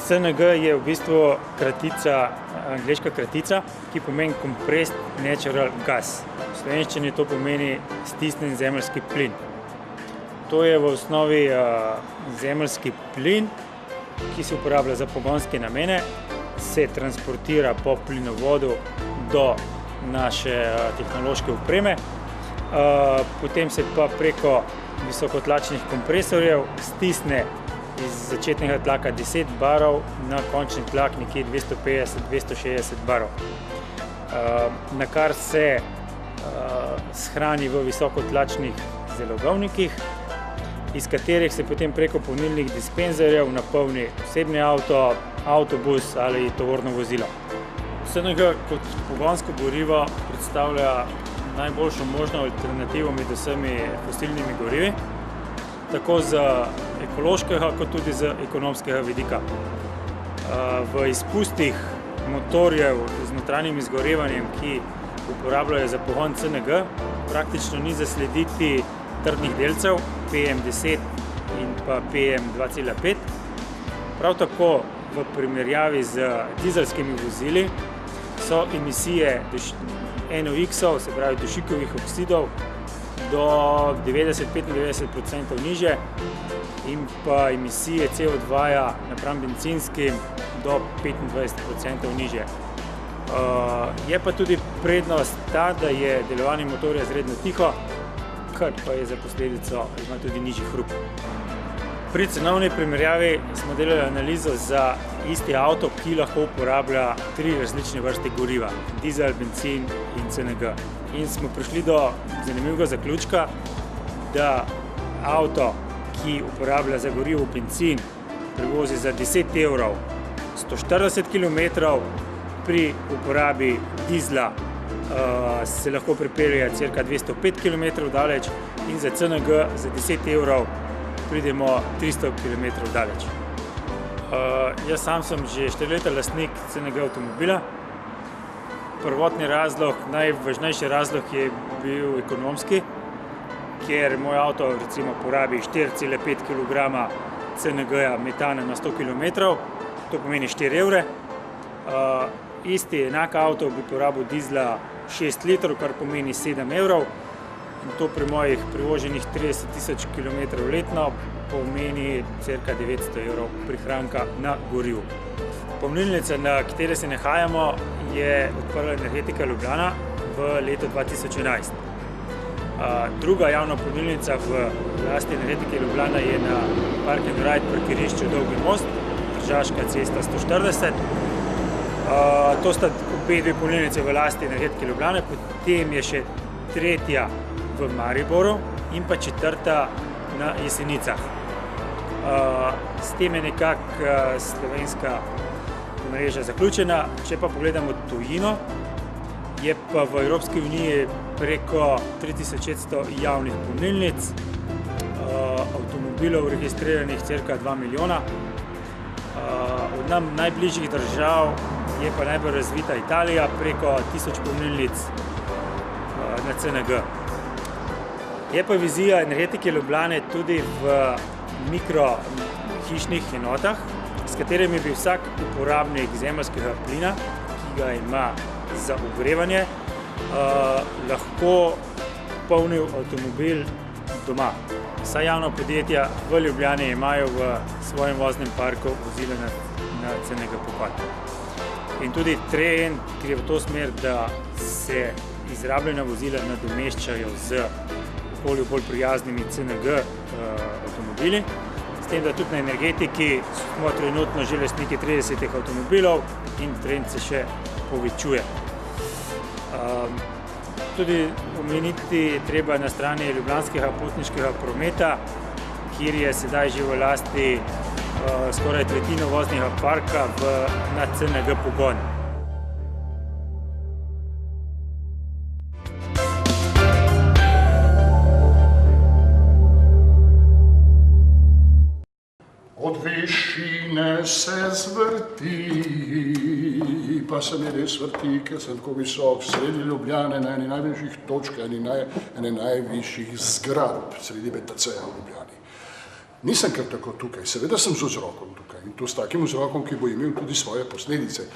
CNG je v bistvu kratica, angleška kratica, ki pomeni Compressed Natural Gas. V slovenščini to pomeni stisnjen zemeljski plin. To je v osnovi zemeljski plin, ki se uporablja za pogonske namene, se transportira po plinovodu do naše tehnološke opreme, potem se pa preko visokotlačnih kompresorjev stisne iz začetnega tlaka 10 barov na končni tlak nekje 250-260 barov, na kar se shrani v visokotlačnih zalogovnikih, iz katerih se potem preko polnilnih dispenzerjev napolni osebni avto, avtobus ali tovorno vozilo. CNG kot pogonsko gorivo predstavlja najboljšo možno alternativo med vsemi fosilnimi gorivi, tako z ekološkega kot tudi z ekonomskega vidika. V izpustih motorjev z notranjim izgorevanjem, ki uporabljajo za pogon CNG, praktično ni zaslediti trdnih delcev PM10 in pa PM2,5. Prav tako v primerjavi z dizelskimi vozili so emisije NOx-ov, se pravi dušikovih oksidov, do 90-95% nižje in pa emisije CO2 napram benzinskim do 25% nižje. Je pa tudi prednost ta, da je delovanje motorja izredno tiho, kar pa je za posledico ima tudi nižji hrup. Pri cenovni primerjavi smo delali analizo za isti avto, ki lahko uporablja 3 različne vrste goriva, dizel, bencin in CNG. In smo prišli do zanimivega zaključka, da avto, ki uporablja za gorivo bencin, prevozi za 10 evrov 140 km, pri uporabi dizla se lahko pripelje cirka 205 km daleč in za CNG za 10 evrov pridemo 300 km daleč. Jaz sam sem že 4 leta lastnik CNG avtomobila. Prvotni razlog, najvažnejši razlog je bil ekonomski, ker moj avto recimo porabi 4,5 kg CNG-ja metana na 100 km, to pomeni 4 evre. Isti enak avto bi porabil dizla 6 litrov, kar pomeni 7 evrov. In to pri mojih prevoženih 30 000 km letno pomeni cirka 900 evrov prihranka na gorivu. Polnilnica, na kateri se nahajamo, je odprla Energetika Ljubljana v letu 2011. Druga javna polnilnica v lasti Energetike Ljubljana je na Park and Ride parkirišču Dolgi most, Tržaška cesta 140. To sta obe dve polnilnice v lasti Energetike Ljubljane, potem je še tretja v Mariboru in pa četrta na Jesenicah. S tem je nekako slovenska mreža zaključena. Če pa pogledamo tujino, je pa v Evropski uniji preko 3600 javnih polnilnic, avtomobilov registriranih cirka 2 milijona. Od nam najbližjih držav je pa najbolj razvita Italija, preko 1000 polnilnic na CNG. Je pa vizija Energetike Ljubljane tudi v mikrohišnih enotah, s katerimi bi vsak uporabnik zemeljskega plina, ki ga ima za ogrevanje, lahko polnil avtomobil doma. Vsa javna podjetja v Ljubljani imajo v svojem voznem parku vozila na CNG pogon. In tudi trend gre v to smer, da se izrabljena vozila nadomeščajo z okolju bolj prijaznimi CNG avtomobili. S tem, da tudi na energetiki smo trenutno že lastniki 30 avtomobilov in trend se še povečuje. Tudi omeniti treba na strani ljubljanskega potniškega prometa, kjer je sedaj že v lasti skoraj tretjino voznega parka na CNG pogon. Od višine se zvrti, pa se mi res vrti, ker sem tako visok, sredi Ljubljane, na eni najvišjih točk, ene najvišjih zgradb, sredi BTC-ja v Ljubljani. Nisem kar tako tukaj, seveda sem z vzrokom tukaj in to s takim vzrokom, ki bo imel tudi svoje posledice.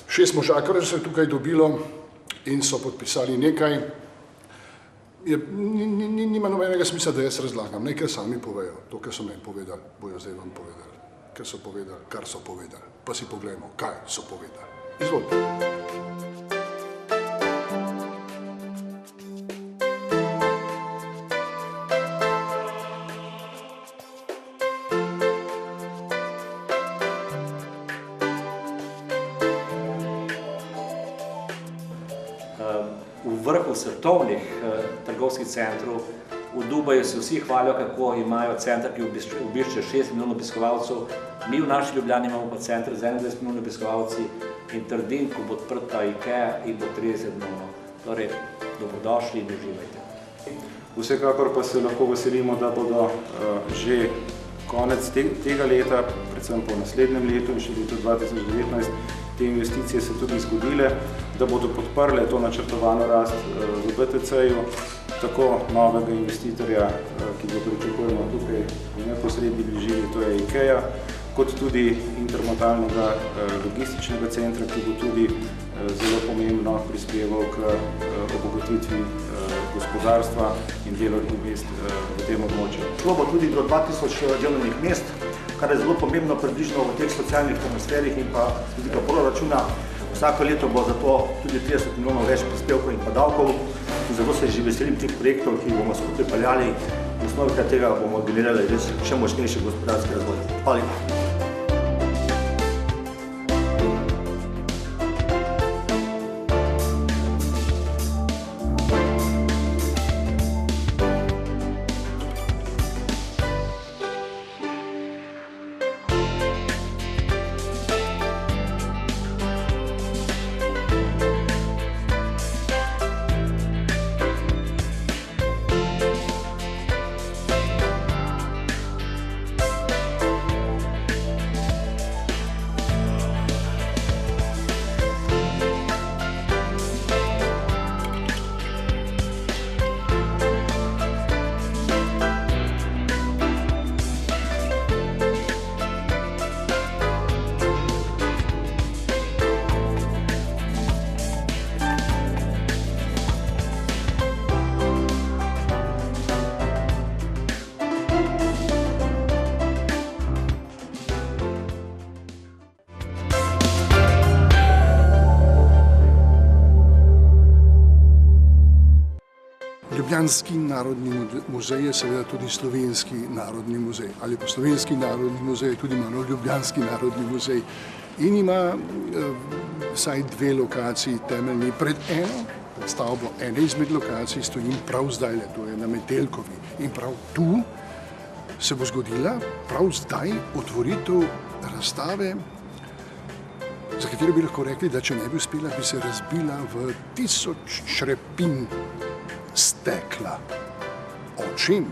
6 možakarjev se je tukaj dobilo in so podpisali nekaj. Nima nobenega smisla, da jaz razlagam, nekaj sami povejo. To, kar so meni povedali, bojo zdaj vam povedali. Ker so povedali, kar so povedali. Pa si poglejmo, kaj so povedali. Izvolite. V vrhu svetovnih trgovskih centrov v Dubaju se vsi hvalijo, kako imajo center, ki obišče 6 milijonov obiskovalcev. Mi v naši Ljubljani imamo pa center z 21 milijonov obiskovalci in trdim, ko bo odprta IKEA in bo 30 milijonov. Torej, dobrodošli in uživajte. Vsekakor pa se lahko veselimo, da bodo že konec tega leta, predvsem po naslednjem letu in še letu 2019, te investicije se tudi zgodile, da bodo podprle to načrtovano rast v BTC-ju, tako novega investitorja, ki ga pričakujemo tukaj v neposredni bližini, to je IKEA, kot tudi intermodalnega logističnega centra, ki bo tudi zelo pomembno prispeval k obogatitvi gospodarstva in delovnih mest v tem območju. Šlo bo tudi do 2000 delovnih mest, kar je zelo pomembno približno v teh socialnih transferih in pa tudi pa proračuna. Vsako leto bo zato tudi 30 milijonov več prispevkov in pa davkov. In zato se že veselim teh projektov, ki bomo skupaj peljali in v osnovi tega bomo generirali še močnejši gospodarski razvoj. Hvala lepa. Ljubljanski narodni muzej je seveda tudi Slovenski narodni muzej. Ali pa Slovenski narodni muzej je tudi malo Ljubljanski narodni muzej. In ima vsaj 2 lokaciji temeljni. Pred stavbo ene izmed lokacij stojim prav zdajle, to je na Metelkovi. In prav tu se bo zgodila prav zdaj otvoritev razstave, za katero bi lahko rekli, da če ne bi uspela, bi se razbila v 1000 črepinj stekla. O čem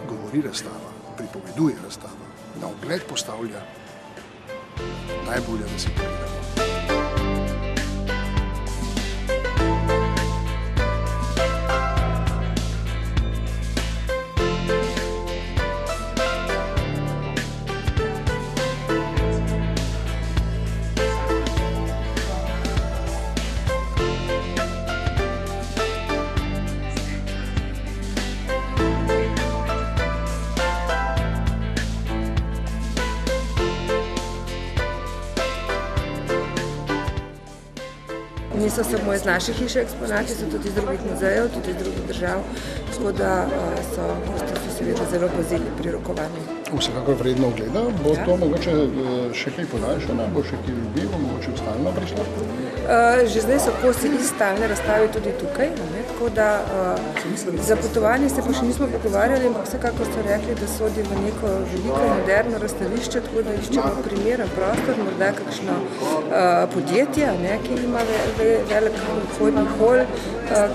govori razstava, pripoveduje razstava, na ogled postavlja, najbolje, da si pogledamo. Niso samo iz naše hiše eksponati, so tudi iz drugih muzejev, tudi iz drugih držav, tako da so gosti seveda zelo pazili pri rokovanju. Vsekakor vredno ogleda, bo to mogoče še kaj podaljšano, bo še kaj ljudi, bo mogoče stalno prišlo? Že zdaj so kosi iz stalne razstave tudi tukaj, tako da za potovanje se pa še nismo pogovarjali, ampak vsekakor so rekli, da sodi v neko veliko moderno razstavišče, tako da iščemo primeren prostor, morda kakšno podjetje, ki ima velik vhodni hol,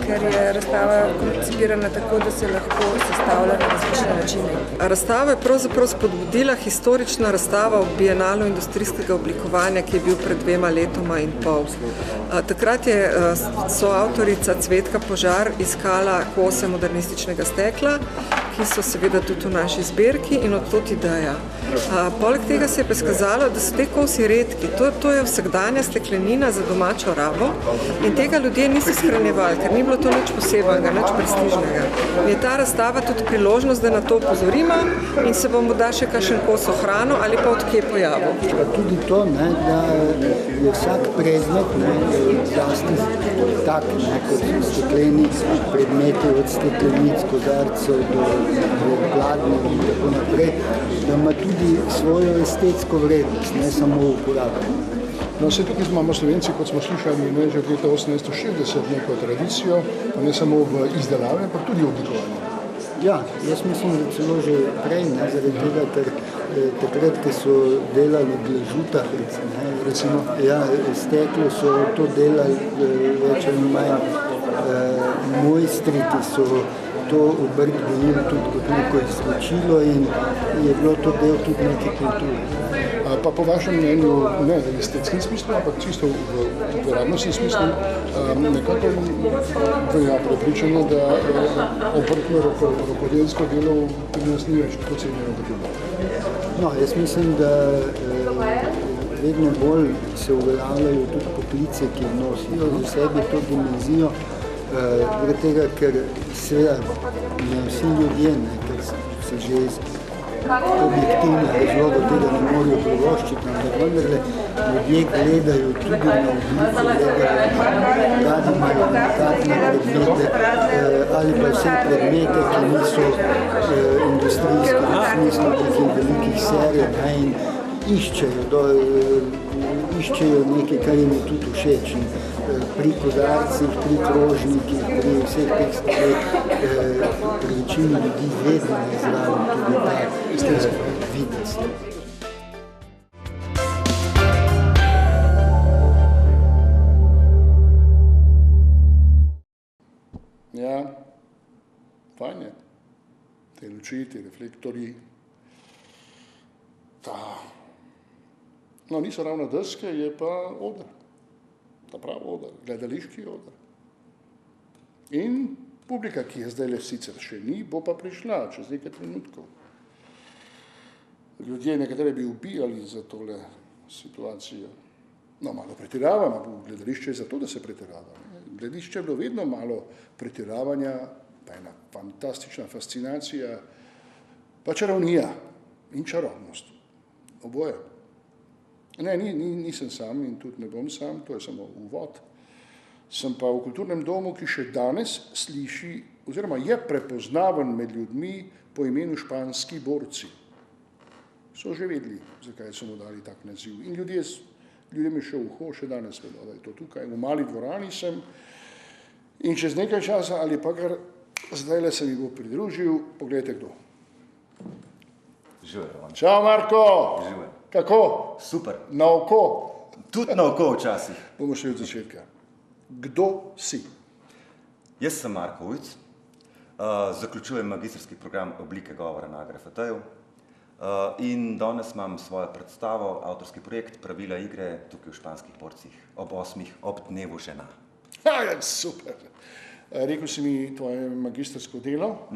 ker je razstava koncipirana tako, da se lahko sestavlja na različne načine. Razstava je pravzaprav spodbudila historična razstava ob Bienalu industrijskega oblikovanja, ki je bil pred 2 letoma in pol. Takrat je soavtorica Cvetka Požar iskala kose modernističnega stekla, ki so seveda tudi v naši zbirki in odtot ideja. Poleg tega se je pa skazalo, da so te kosi redki. To je vsakdanja steklenina za domačo rabo in tega ljudje niso shranjevali, ker ni bilo to nič posebnega, nič prestižnega. Je ta razstava tudi priložnost, da na to opozorimo in se bomo da še kakšen kos ohranil ali pa odkje pojavil. Tudi to, ne, da je vsak predmet, ne, zlasti tak, ne, kot stekleni predmeti od steklenic, kozarcev do gladnih in tako naprej, da ima tudi svojo estetsko vrednost, ne samo uporabo. No, vse tukaj imamo Slovenci, kot smo slišali, ne, že od leta 1860 neko tradicijo, pa ne samo v izdelavi, pa tudi v oblikovanju. Ja, jaz mislim, da celo že prej, ne, zaradi tega, ker takrat, ko so delali glažuta, recimo, ja, steklo so to delali več ali manj mojstri, ki so to obrt delili tudi kot neko izločilo in je bilo to del tudi neke kulture. Pa po vašem mnenju, ne v estetskem smislu, ampak čisto v uporabnostnem smislu, nekako velja prepričanje, da obrtno rokodelsko delo pri nas ni več tako cenjeno kot je bilo. No, jaz mislim, da vedno bolj se uveljavljajo tudi poklice, ki nosijo za sebi to dimenzijo, zaradi tega, ker seveda ne vsi ljudje, ne, ker se že iz objektivnih razlogov tega ne morajo privoščiti, ampak vendarle ljudje gledajo tudi na obliko, radi imajo unikatne predmete ali pa vse predmete, ki niso industrijski v smislu nekih velikih serij in iščejo nekaj, kar jim je tudi všeč. Pri kozarcih, pri krožnikih, pri vseh teh stvareh, pri večini ljudi vedno je zraven tudi ta estetska vidnost. Ja, fajn je. Te luči, te reflektorji. No, niso ravno deske, je pa oder. Ta prav oder, gledališki oder. In publika, ki je zdaj sicer še ni, bo pa prišla čez nekaj trenutkov. Ljudje nekatere bi ubijali za tole situacijo. No, malo pretiravamo, gledališče je zato, da se pretirava. Gledališče je bilo vedno malo pretiravanja, pa ena fantastična fascinacija, pa čarovnija in čarobnost. Oboje. Ne, nisem sam in tudi ne bom sam, to je samo uvod. Sem pa v kulturnem domu, ki še danes sliši, oziroma je prepoznaven med ljudmi po imenu Španski borci. So že vedeli, zakaj so mu dali tak naziv. In ljudem je šel uho, še danes vedo, da je to tukaj. V mali dvorani sem in čez nekaj časa ali pa kar zdajle se mi bo pridružil, pogledajte kdo. Živaj, Roman. Čau, Marko! Živaj. Kako? Super. Na oko? Tudi na oko včasih. Bomo šli od začetka. Kdo si? Jaz sem Marko Ujc, zaključujem magistrski program oblike govora na AGRFT-ju in danes imam svojo predstavo, avtorski projekt Pravila igre tukaj v Španskih borcih ob 8. ob dnevu žena. Super. Rekel si mi tvoje magistrsko delo,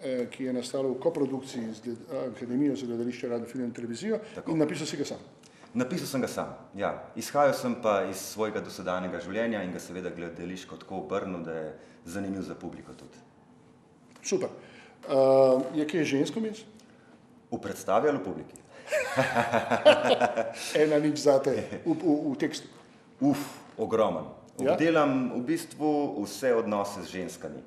ki je nastalo v koprodukciji z Akademijo za gledališče, radio, film in televizijo. Tako. In napisal si ga sam. Napisal sem ga sam, ja. Izhajal sem pa iz svojega dosedanjega življenja in ga seveda gledališko tako obrnil, da je zanimiv za publiko tudi. Super. Je kje žensko mes? V predstavi ali v publiki? Ena nič zate v tekstu. Ogromen. Obdelam v bistvu vse odnose z ženskami.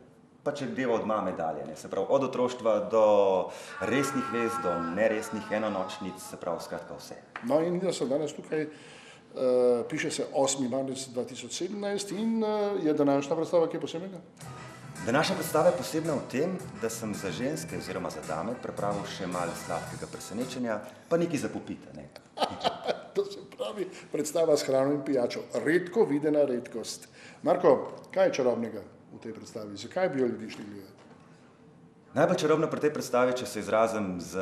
Pa če deva od mame dalje, ne? Se pravi od otroštva do resnih vez, do neresnih enonočnic, se pravi skratka vse. No in da so danes tukaj, piše se 8. marec 2017 in je današnja predstava kaj posebnega? Današnja predstava je posebna v tem, da sem za ženske oziroma za dame pripravil še malo sladkega presenečenja, pa nekaj za popite, ne? To se pravi predstava s hrano in pijačo. Redko videna redkost. Marko, kaj je čarobnega v tej predstavi? Zakaj bi jo ljudi šli gledati? Najbolj čarobno pri tej predstavi, če se izrazim z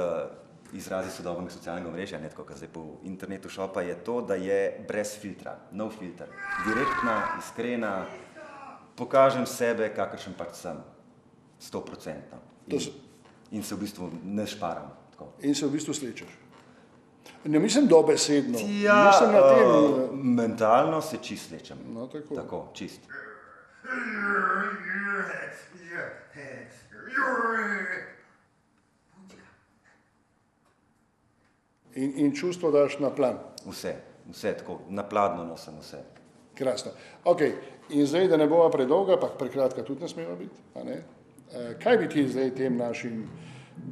izrazi sodobnega socialnega omrežja, ne tako, kot zdaj po internetu šopa, je to, da je brez filtra, no filter. Direktna, iskrena, pokažem sebe, kakršen pač sem, 100%. In se v bistvu ne šparam. Tako. In se v bistvu slečeš. Ne mislim dobesedno. Ja, mislim na tem, mentalno se čist slečem. No, tako. Tako, čist. In čustvo daš na plan. Vse tako, napladno nosim vse. Krasno. Ok, in zdaj, da ne bova predolga, pa prekratka tudi ne smemo biti, a ne? Kaj bi ti zdaj tem našim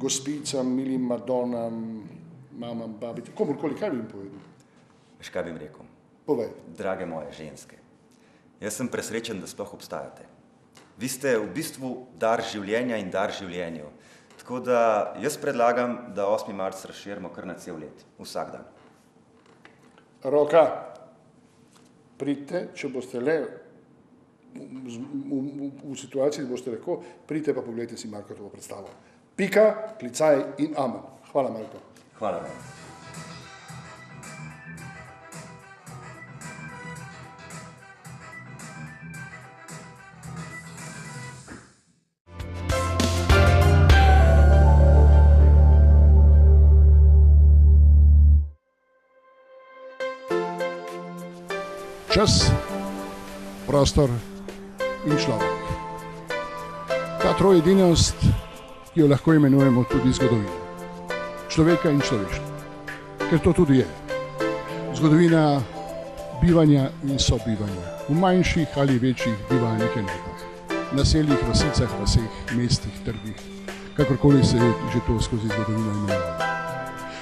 gospicam, milim Madonam, mamam, babi, komorkoli, kaj bi jim povedal? Veš, kaj bi jim rekel? Povej. Drage moje ženske, jaz sem presrečen, da sploh obstajate. Vi ste v bistvu dar življenja in dar življenju. Tako da jaz predlagam, da 8. marec razširimo kar na cel let, vsak dan. Roka, pridite, če boste le v situaciji, da boste lahko, pridite pa pogledajte si Markotovo predstavo. Pika, klicaj in amen. Hvala, Marko. Hvala vam. Čas, prostor in človek. Ta trojedinost, ki jo lahko imenujemo tudi zgodovina. Človeka in človeštva. Ker to tudi je. Zgodovina bivanja in sobivanja. V manjših ali večjih bivalnih enotah. Naseljih, vasicah, vaseh, mestih, trgih. Kakorkoli se je že to skozi zgodovino imenovalo.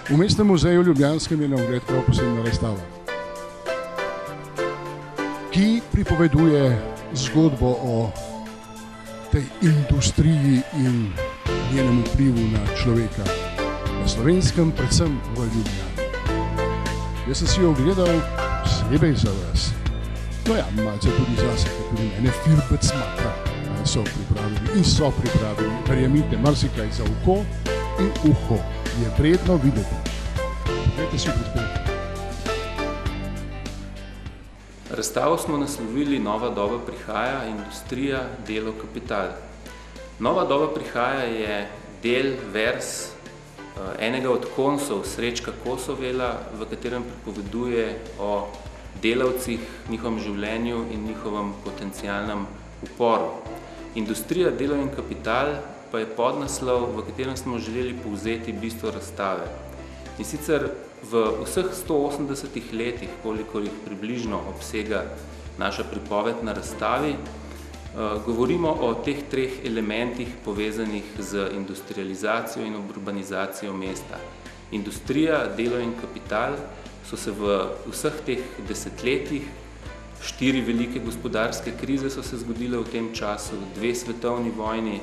V Mestnem muzeju Ljubljanskem je na ogled prav posebna razstava, ki pripoveduje zgodbo o tej industriji in njenem vplivu na človeka na Slovenskem, predvsem v Ljubljani. Jaz sem si jo ogledal posebej za vas. No ja, malce tudi zase, ker tudi mene Filbec smatra. So pripravili, verjemite, marsikaj za oko in uho je vredno videti. Poglejte si prispevek. Razstavo smo naslovili Nova doba prihaja, industrija, delo, kapital. Nova doba prihaja je del, vers enega od konsov Srečka Kosovela, v katerem pripoveduje o delavcih, njihovem življenju in njihovem potencialnem uporu. Industrija, delo in kapital pa je podnaslov, v katerem smo želeli povzeti bistvo razstave. In sicer v vseh 180 letih, kolikor jih približno obsega naša pripoved na razstavi, govorimo o teh treh elementih povezanih z industrializacijo in urbanizacijo mesta. Industrija, delo in kapital so se v vseh teh desetletjih, 4 velike gospodarske krize so se zgodile v tem času, 2 svetovni vojni,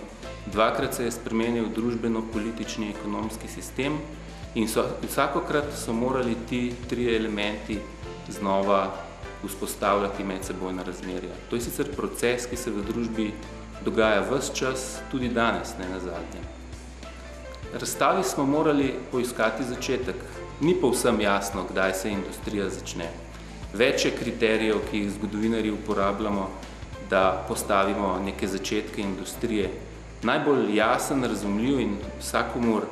2-krat se je spremenil družbeno-politični ekonomski sistem in vsakokrat so morali ti 3 elementi znova vzpostavljati medsebojna razmerja. To je sicer proces, ki se v družbi dogaja ves čas, tudi danes, ne nazadnje. Razstavi smo morali poiskati začetek. Ni povsem jasno, kdaj se industrija začne. Več je kriterijev, ki jih zgodovinarji uporabljamo, da postavimo neke začetke industrije. Najbolj jasen, razumljiv in vsakomur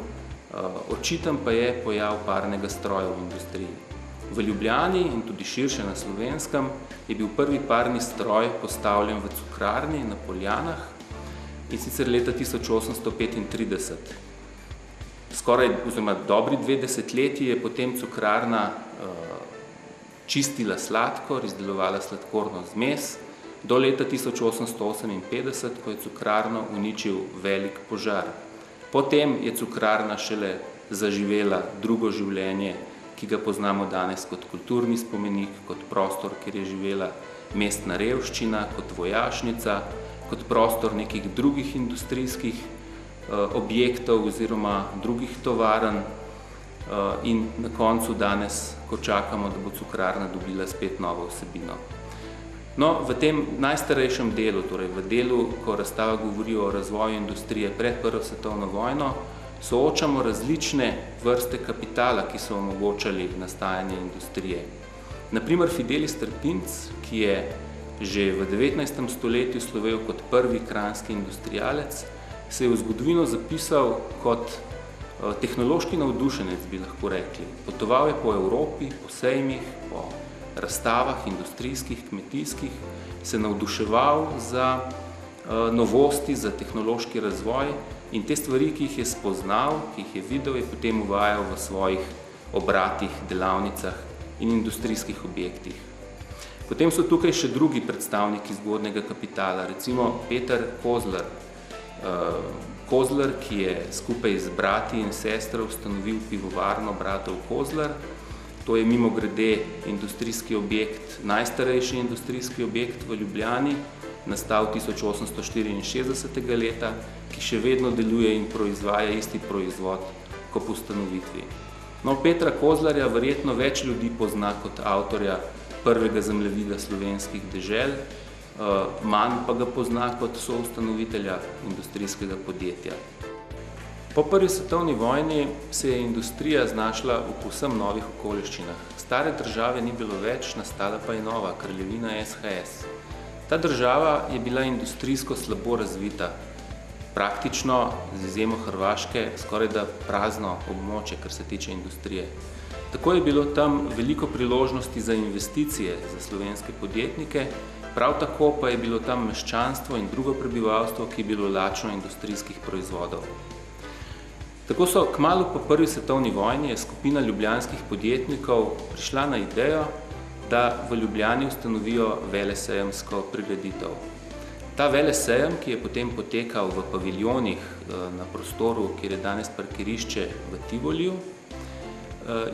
očiten pa je pojav parnega stroja v industriji. V Ljubljani in tudi širše na Slovenskem je bil prvi parni stroj postavljen v cukrarni na Poljanah in sicer leta 1835. Skoraj, oziroma dobri 2 desetletji je potem cukrarna čistila sladkor, izdelovala sladkorno zmes, do leta 1858, ko je cukrarno uničil velik požar. Potem je cukrarna šele zaživela drugo življenje, ki ga poznamo danes kot kulturni spomenik, kot prostor, kjer je živela mestna revščina, kot vojašnica, kot prostor nekih drugih industrijskih objektov oziroma drugih tovarn in na koncu danes, ko čakamo, da bo cukrarna dobila spet novo vsebino. No, v tem najstarejšem delu, torej v delu, ko razstava govori o razvoju industrije pred Prvo svetovno vojno, soočamo različne vrste kapitala, ki so omogočali nastajanje industrije. Naprimer Fidelis Trpinc, ki je že v 19. stoletju slovel kot prvi kranjski industrialec, se je v zgodovino zapisal kot tehnološki navdušenec, bi lahko rekli. Potoval je po Evropi, po sejmih, po razstavah industrijskih, kmetijskih, se navduševal za novosti, za tehnološki razvoj in te stvari, ki jih je spoznal, ki jih je videl, je potem uvajal v svojih obratih, delavnicah in industrijskih objektih. Potem so tukaj še drugi predstavniki zgodnega kapitala, recimo Peter Kozler. Kozler, ki je skupaj z brati in sestro ustanovil pivovarno bratov Kozler. To je mimogrede industrijski objekt, najstarejši industrijski objekt v Ljubljani, nastal 1864. leta, ki še vedno deluje in proizvaja isti proizvod kot po ustanovitvi. No, Petra Kozlerja verjetno več ljudi pozna kot avtorja prvega zemljevida slovenskih dežel, manj pa ga pozna kot soustanovitelja industrijskega podjetja. Po prvi svetovni vojni se je industrija znašla v povsem novih okoliščinah. Stare države ni bilo več, nastala pa je nova, kraljevina SHS. Ta država je bila industrijsko slabo razvita, praktično, z izjemo Hrvaške, skoraj da prazno območje, kar se tiče industrije. Tako je bilo tam veliko priložnosti za investicije za slovenske podjetnike, prav tako pa je bilo tam meščanstvo in drugo prebivalstvo, ki je bilo lačno industrijskih proizvodov. Tako so kmalu po prvi svetovni vojni je skupina ljubljanskih podjetnikov prišla na idejo, da v Ljubljani ustanovijo velesejemsko prireditev. Ta velesejem, ki je potem potekal v paviljonih na prostoru, kjer je danes parkirišče v Tivoliju,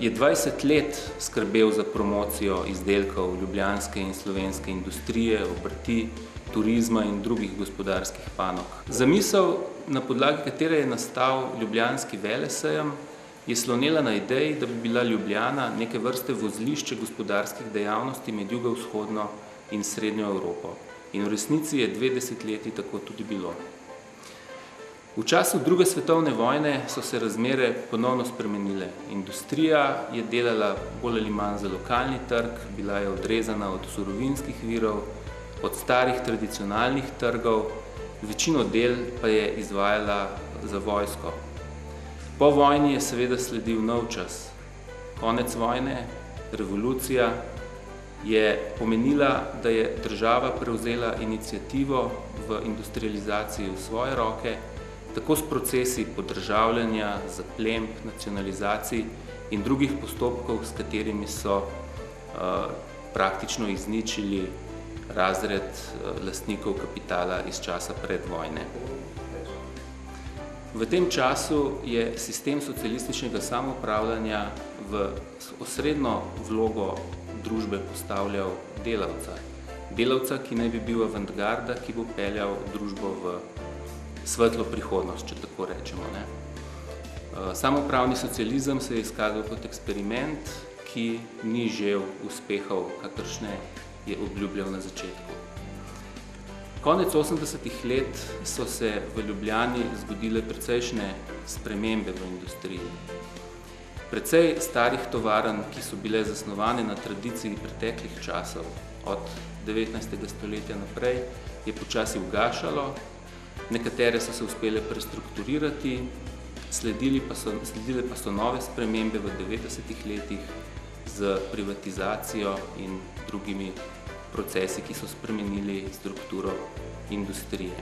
je 20 let skrbel za promocijo izdelkov ljubljanske in slovenske industrije, obrti, turizma in drugih gospodarskih panog. Zamisel, na podlagi katere je nastal ljubljanski velesejem, je slonela na ideji, da bi bila Ljubljana neke vrste vozlišče gospodarskih dejavnosti med jugovzhodno in srednjo Evropo. In v resnici je 2 desetletji tako tudi bilo. V času druge svetovne vojne so se razmere ponovno spremenile. Industrija je delala bolj ali manj za lokalni trg, bila je odrezana od surovinskih virov, od starih tradicionalnih trgov, večino del pa je izvajala za vojsko. Po vojni je seveda sledil nov čas. Konec vojne, revolucija je pomenila, da je država prevzela iniciativo v industrializaciji v svoje roke, tako s procesi podržavljanja, zaplemb, nacionalizacij in drugih postopkov, s katerimi so praktično izničili razred lastnikov kapitala iz časa pred vojne. V tem času je sistem socialističnega samoupravljanja v osrednjo vlogo družbe postavljal delavca. Delavca, ki naj bi bil avantgarda, ki bo peljal družbo v svetlo prihodnost, če tako rečemo. Samoupravni socializem se je izkazal kot eksperiment, ki ni žel uspehov, kakršne je obljubljal na začetku. Konec 80-ih let so se v Ljubljani zgodile precejšnje spremembe v industriji. Precej starih tovarn, ki so bile zasnovane na tradiciji preteklih časov, od 19. stoletja naprej, je počasi ugašalo, nekatere so se uspele prestrukturirati, sledile pa so nove spremembe v 90-ih letih z privatizacijo in drugimi procesi, ki so spremenili strukturo industrije.